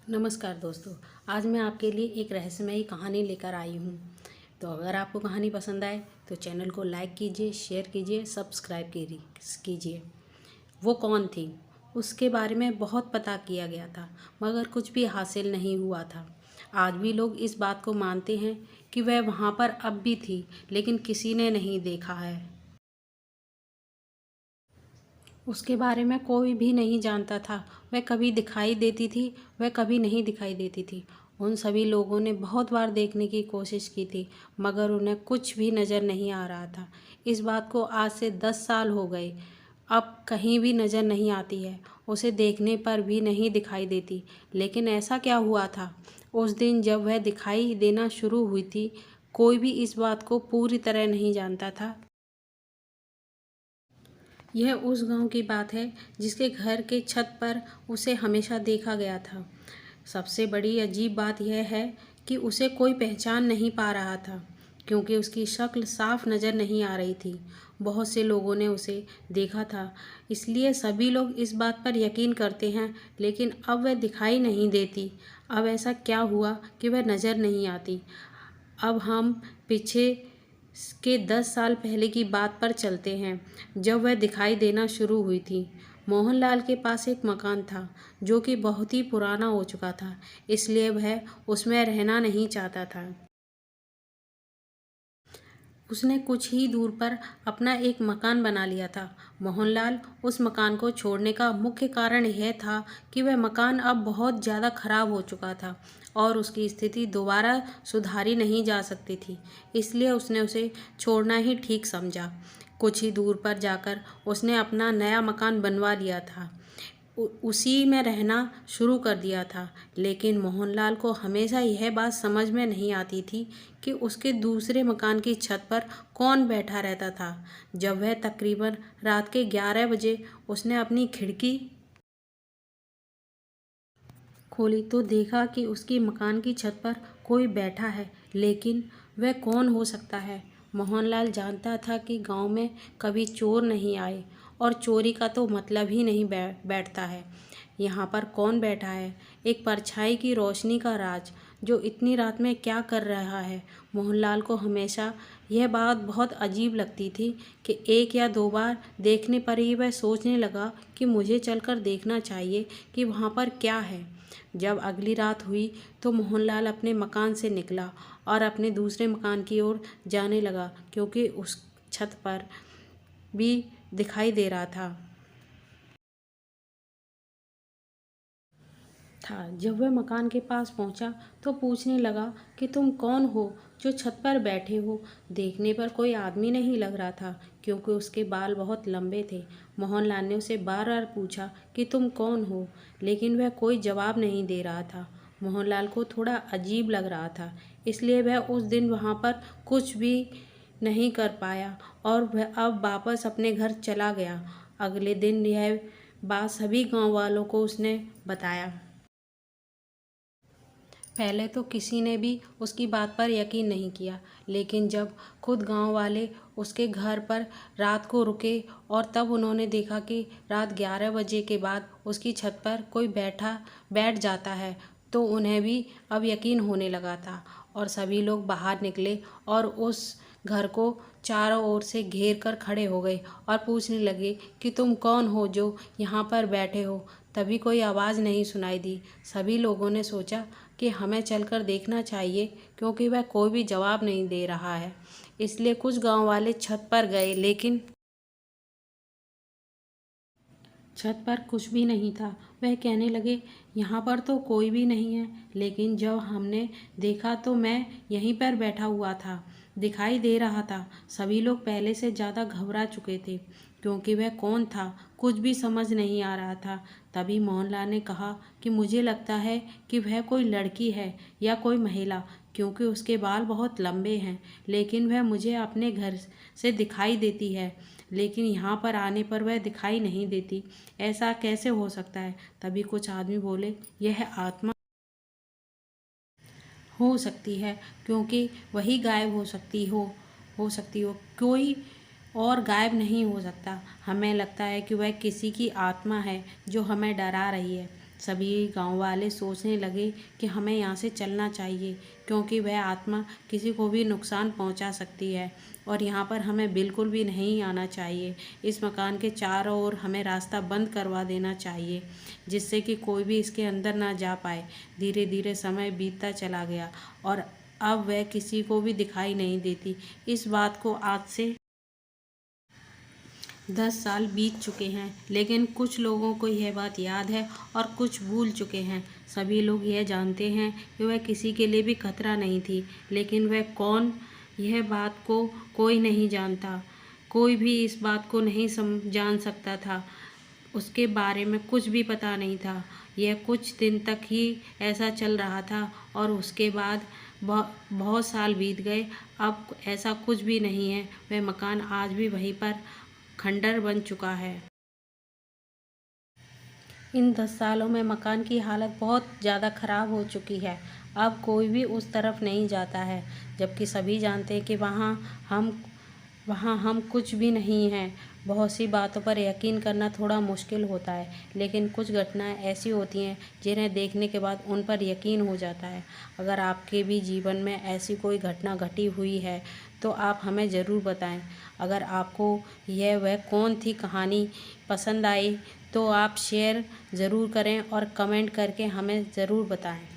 नमस्कार दोस्तों। आज मैं आपके लिए एक रहस्यमयी कहानी लेकर आई हूँ। तो अगर आपको कहानी पसंद आए तो चैनल को लाइक कीजिए, शेयर कीजिए, सब्सक्राइब कीजिए। वो कौन थी? उसके बारे में बहुत पता किया गया था, मगर कुछ भी हासिल नहीं हुआ था। आज भी लोग इस बात को मानते हैं कि वह वहाँ पर अब भी थी, लेकिन किसी ने नहीं देखा है। उसके बारे में कोई भी नहीं जानता था। वह कभी दिखाई देती थी, वह कभी नहीं दिखाई देती थी। उन सभी लोगों ने बहुत बार देखने की कोशिश की थी, मगर उन्हें कुछ भी नज़र नहीं आ रहा था। इस बात को आज से 10 साल हो गए। अब कहीं भी नज़र नहीं आती है, उसे देखने पर भी नहीं दिखाई देती। लेकिन ऐसा क्या हुआ था उस दिन जब वह दिखाई देना शुरू हुई थी? कोई भी इस बात को पूरी तरह नहीं जानता था। यह उस गांव की बात है जिसके घर के छत पर उसे हमेशा देखा गया था। सबसे बड़ी अजीब बात यह है कि उसे कोई पहचान नहीं पा रहा था, क्योंकि उसकी शक्ल साफ नज़र नहीं आ रही थी। बहुत से लोगों ने उसे देखा था, इसलिए सभी लोग इस बात पर यकीन करते हैं, लेकिन अब वह दिखाई नहीं देती। अब ऐसा क्या हुआ कि वह नज़र नहीं आती? अब हम पीछे के 10 साल पहले की बात पर चलते हैं, जब वह दिखाई देना शुरू हुई थी। मोहनलाल के पास एक मकान था जो कि बहुत ही पुराना हो चुका था, इसलिए वह उसमें रहना नहीं चाहता था। उसने कुछ ही दूर पर अपना एक मकान बना लिया था। मोहनलाल उस मकान को छोड़ने का मुख्य कारण यह था कि वह मकान अब बहुत ज़्यादा खराब हो चुका था और उसकी स्थिति दोबारा सुधारी नहीं जा सकती थी। इसलिए उसने उसे छोड़ना ही ठीक समझा। कुछ ही दूर पर जाकर उसने अपना नया मकान बनवा लिया था। उसी में रहना शुरू कर दिया था। लेकिन मोहनलाल को हमेशा यह बात समझ में नहीं आती थी कि उसके दूसरे मकान की छत पर कौन बैठा रहता था। जब वह तकरीबन रात के 11 बजे उसने अपनी खिड़की खोली तो देखा कि उसकी मकान की छत पर कोई बैठा है, लेकिन वह कौन हो सकता है? मोहनलाल जानता था कि गांव में कभी चोर नहीं आए और चोरी का तो मतलब ही नहीं बैठता है। यहाँ पर कौन बैठा है? एक परछाई की रोशनी का राज, जो इतनी रात में क्या कर रहा है? मोहनलाल को हमेशा यह बात बहुत अजीब लगती थी कि एक या दो बार देखने पर ही वह सोचने लगा कि मुझे चलकर देखना चाहिए कि वहाँ पर क्या है। जब अगली रात हुई तो मोहनलाल अपने मकान से निकला और अपने दूसरे मकान की ओर जाने लगा, क्योंकि उस छत पर भी दिखाई दे रहा था। जब वह मकान के पास पहुंचा तो पूछने लगा कि तुम कौन हो जो छत पर बैठे हो? देखने पर कोई आदमी नहीं लग रहा था, क्योंकि उसके बाल बहुत लंबे थे। मोहनलाल ने उसे बार बार पूछा कि तुम कौन हो, लेकिन वह कोई जवाब नहीं दे रहा था। मोहनलाल को थोड़ा अजीब लग रहा था, इसलिए वह उस दिन वहाँ पर कुछ भी नहीं कर पाया और वह अब वापस अपने घर चला गया। अगले दिन यह बात सभी गांव वालों को उसने बताया। पहले तो किसी ने भी उसकी बात पर यकीन नहीं किया, लेकिन जब खुद गांव वाले उसके घर पर रात को रुके और तब उन्होंने देखा कि रात 11 बजे के बाद उसकी छत पर कोई बैठ जाता है, तो उन्हें भी अब यकीन होने लगा था। और सभी लोग बाहर निकले और उस घर को चारों ओर से घेर कर खड़े हो गए और पूछने लगे कि तुम कौन हो जो यहाँ पर बैठे हो? तभी कोई आवाज़ नहीं सुनाई दी। सभी लोगों ने सोचा कि हमें चलकर देखना चाहिए, क्योंकि वह कोई भी जवाब नहीं दे रहा है। इसलिए कुछ गांव वाले छत पर गए, लेकिन छत पर कुछ भी नहीं था। वह कहने लगे, यहाँ पर तो कोई भी नहीं है, लेकिन जब हमने देखा तो मैं यहीं पर बैठा हुआ था, दिखाई दे रहा था। सभी लोग पहले से ज़्यादा घबरा चुके थे, क्योंकि वह कौन था कुछ भी समझ नहीं आ रहा था। तभी मोहनलाल ने कहा कि मुझे लगता है कि वह कोई लड़की है या कोई महिला, क्योंकि उसके बाल बहुत लंबे हैं, लेकिन वह मुझे अपने घर से दिखाई देती है, लेकिन यहाँ पर आने पर वह दिखाई नहीं देती। ऐसा कैसे हो सकता है? तभी कुछ आदमी बोले, यह आत्मा हो सकती है, क्योंकि वही गायब हो सकती हो, कोई और गायब नहीं हो सकता। हमें लगता है कि वह किसी की आत्मा है जो हमें डरा रही है। सभी गांव वाले सोचने लगे कि हमें यहाँ से चलना चाहिए, क्योंकि वह आत्मा किसी को भी नुकसान पहुँचा सकती है और यहाँ पर हमें बिल्कुल भी नहीं आना चाहिए। इस मकान के चारों ओर हमें रास्ता बंद करवा देना चाहिए, जिससे कि कोई भी इसके अंदर ना जा पाए। धीरे धीरे समय बीतता चला गया और अब वह किसी को भी दिखाई नहीं देती। इस बात को आज से 10 साल बीत चुके हैं, लेकिन कुछ लोगों को यह बात याद है और कुछ भूल चुके हैं। सभी लोग यह जानते हैं कि वह किसी के लिए भी खतरा नहीं थी, लेकिन वह कौन, यह बात को कोई नहीं जानता। कोई भी इस बात को नहीं जान सकता था। उसके बारे में कुछ भी पता नहीं था। यह कुछ दिन तक ही ऐसा चल रहा था और उसके बाद बहुत साल बीत गए। अब ऐसा कुछ भी नहीं है। वह मकान आज भी वहीं पर खंडर बन चुका है। इन 10 सालों में मकान की हालत बहुत ज़्यादा ख़राब हो चुकी है। अब कोई भी उस तरफ नहीं जाता है, जबकि सभी जानते हैं कि वहाँ हम कुछ भी नहीं हैं। बहुत सी बातों पर यकीन करना थोड़ा मुश्किल होता है, लेकिन कुछ घटनाएं ऐसी होती हैं जिन्हें देखने के बाद उन पर यकीन हो जाता है। अगर आपके भी जीवन में ऐसी कोई घटना घटी हुई है तो आप हमें ज़रूर बताएं। अगर आपको यह वह कौन थी कहानी पसंद आई तो आप शेयर ज़रूर करें और कमेंट करके हमें ज़रूर बताएं।